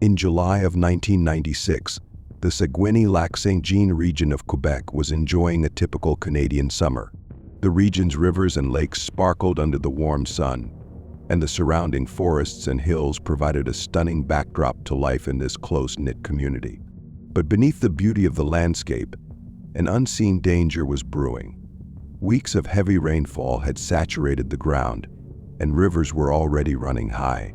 In July of 1996, the Saguenay Lac-Saint-Jean region of Quebec was enjoying a typical Canadian summer. The region's rivers and lakes sparkled under the warm sun, and the surrounding forests and hills provided a stunning backdrop to life in this close-knit community. But beneath the beauty of the landscape, an unseen danger was brewing. Weeks of heavy rainfall had saturated the ground, and rivers were already running high.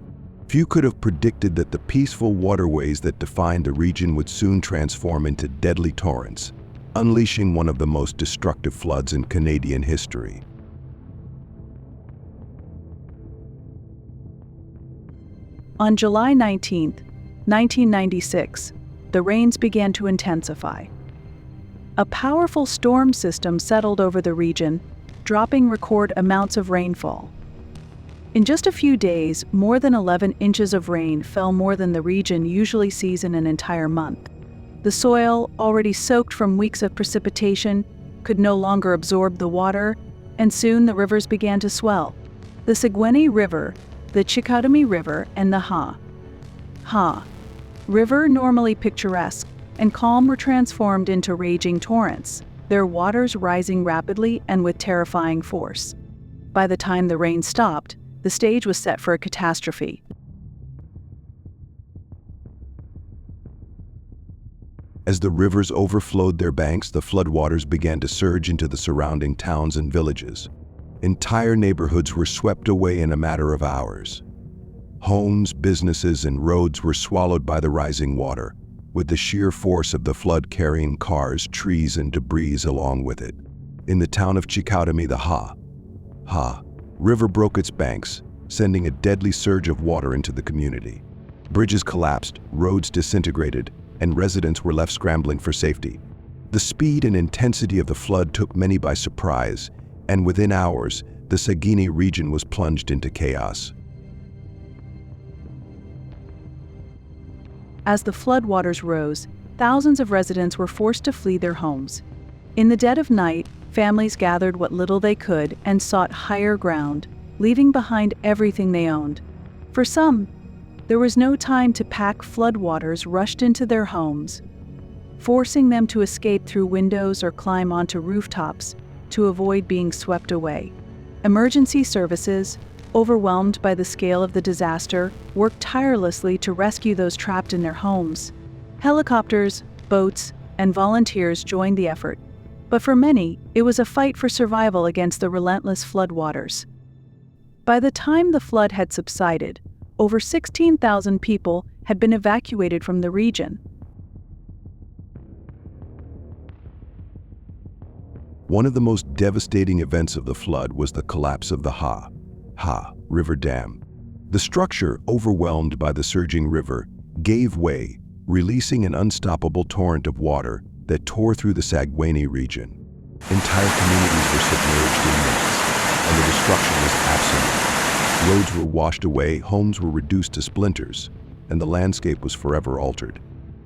Few could have predicted that the peaceful waterways that defined the region would soon transform into deadly torrents, unleashing one of the most destructive floods in Canadian history. On July 19, 1996, the rains began to intensify. A powerful storm system settled over the region, dropping record amounts of rainfall. In just a few days, more than 11 inches of rain fell, more than the region usually sees in an entire month. The soil, already soaked from weeks of precipitation, could no longer absorb the water, and soon the rivers began to swell. The Saguenay River, the Chicoutimi River, and the Ha River, normally picturesque and calm, were transformed into raging torrents, their waters rising rapidly and with terrifying force. By the time the rain stopped, the stage was set for a catastrophe. As the rivers overflowed their banks, the floodwaters began to surge into the surrounding towns and villages. Entire neighborhoods were swept away in a matter of hours. Homes, businesses, and roads were swallowed by the rising water, with the sheer force of the flood carrying cars, trees, and debris along with it. In the town of Chicoutimi, the Ha River broke its banks, sending a deadly surge of water into the community. Bridges collapsed, roads disintegrated, and residents were left scrambling for safety. The speed and intensity of the flood took many by surprise, and within hours, the Saguenay region was plunged into chaos. As the floodwaters rose, thousands of residents were forced to flee their homes. In the dead of night, families gathered what little they could and sought higher ground, leaving behind everything they owned. For some, there was no time to pack. Floodwaters rushed into their homes, forcing them to escape through windows or climb onto rooftops to avoid being swept away. Emergency services, overwhelmed by the scale of the disaster, worked tirelessly to rescue those trapped in their homes. Helicopters, boats, and volunteers joined the effort. But for many, it was a fight for survival against the relentless floodwaters. By the time the flood had subsided, over 16,000 people had been evacuated from the region. One of the most devastating events of the flood was the collapse of the Ha River Dam. The structure, overwhelmed by the surging river, gave way, releasing an unstoppable torrent of water that tore through the Saguenay region. Entire communities were submerged in minutes, and the destruction was absolute. Roads were washed away, homes were reduced to splinters, and the landscape was forever altered.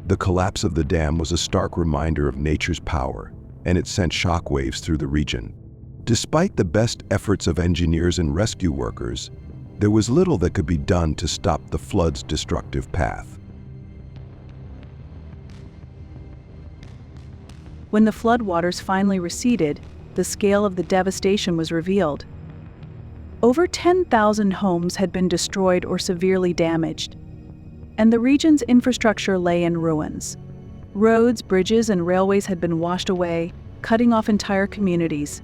The collapse of the dam was a stark reminder of nature's power, and it sent shockwaves through the region. Despite the best efforts of engineers and rescue workers, there was little that could be done to stop the flood's destructive path. When the floodwaters finally receded, the scale of the devastation was revealed. Over 10,000 homes had been destroyed or severely damaged, and the region's infrastructure lay in ruins. Roads, bridges, and railways had been washed away, cutting off entire communities.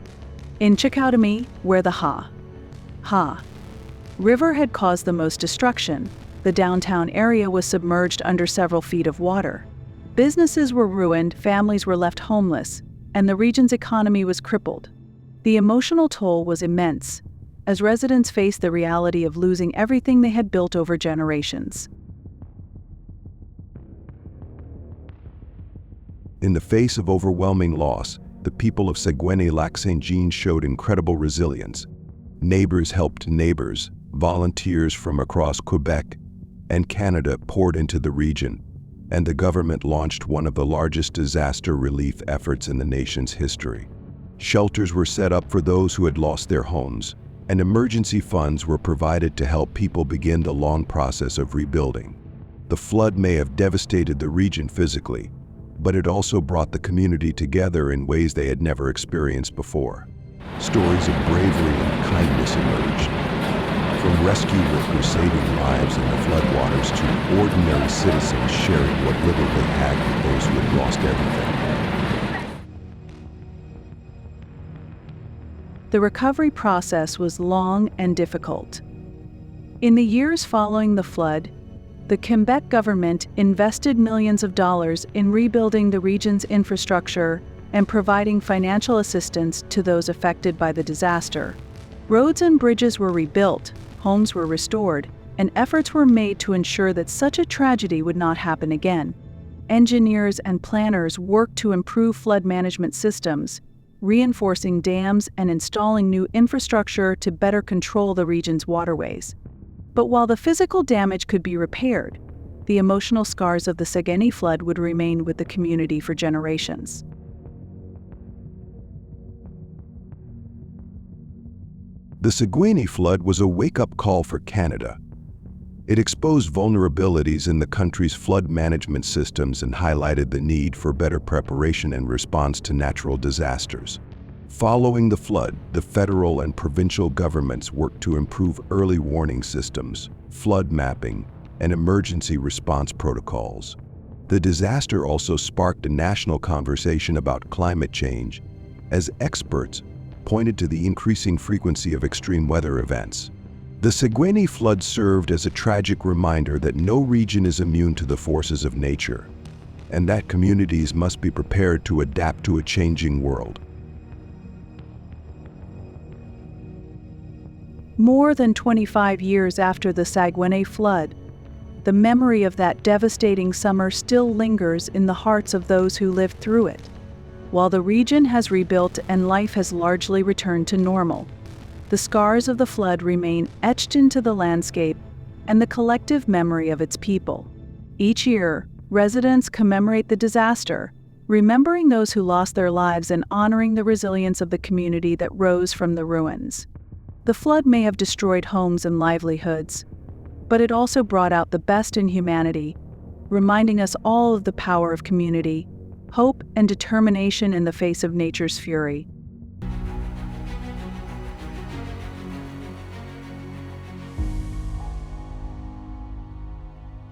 In Chicoutimi, where the Ha River had caused the most destruction, the downtown area was submerged under several feet of water. Businesses were ruined, families were left homeless, and the region's economy was crippled. The emotional toll was immense, as residents faced the reality of losing everything they had built over generations. In the face of overwhelming loss, the people of Saguenay Lac-Saint-Jean showed incredible resilience. Neighbors helped neighbors, volunteers from across Quebec and Canada poured into the region, and the government launched one of the largest disaster relief efforts in the nation's history. Shelters were set up for those who had lost their homes, and emergency funds were provided to help people begin the long process of rebuilding. The flood may have devastated the region physically, but it also brought the community together in ways they had never experienced before. Stories of bravery and kindness emerged, from rescue workers saving lives in the floodwaters to ordinary citizens sharing what little they had with those who had lost everything. The recovery process was long and difficult. In the years following the flood, the Quebec government invested millions of dollars in rebuilding the region's infrastructure and providing financial assistance to those affected by the disaster. Roads and bridges were rebuilt, homes were restored, and efforts were made to ensure that such a tragedy would not happen again. Engineers and planners worked to improve flood management systems, reinforcing dams and installing new infrastructure to better control the region's waterways. But while the physical damage could be repaired, the emotional scars of the Saguenay flood would remain with the community for generations. The Saguenay flood was a wake-up call for Canada. It exposed vulnerabilities in the country's flood management systems and highlighted the need for better preparation and response to natural disasters. Following the flood, the federal and provincial governments worked to improve early warning systems, flood mapping, and emergency response protocols. The disaster also sparked a national conversation about climate change, as experts pointed to the increasing frequency of extreme weather events. The Saguenay flood served as a tragic reminder that no region is immune to the forces of nature, and that communities must be prepared to adapt to a changing world. More than 25 years after the Saguenay flood, the memory of that devastating summer still lingers in the hearts of those who lived through it. While the region has rebuilt and life has largely returned to normal, the scars of the flood remain etched into the landscape and the collective memory of its people. Each year, residents commemorate the disaster, remembering those who lost their lives and honoring the resilience of the community that rose from the ruins. The flood may have destroyed homes and livelihoods, but it also brought out the best in humanity, reminding us all of the power of community, hope, and determination in the face of nature's fury.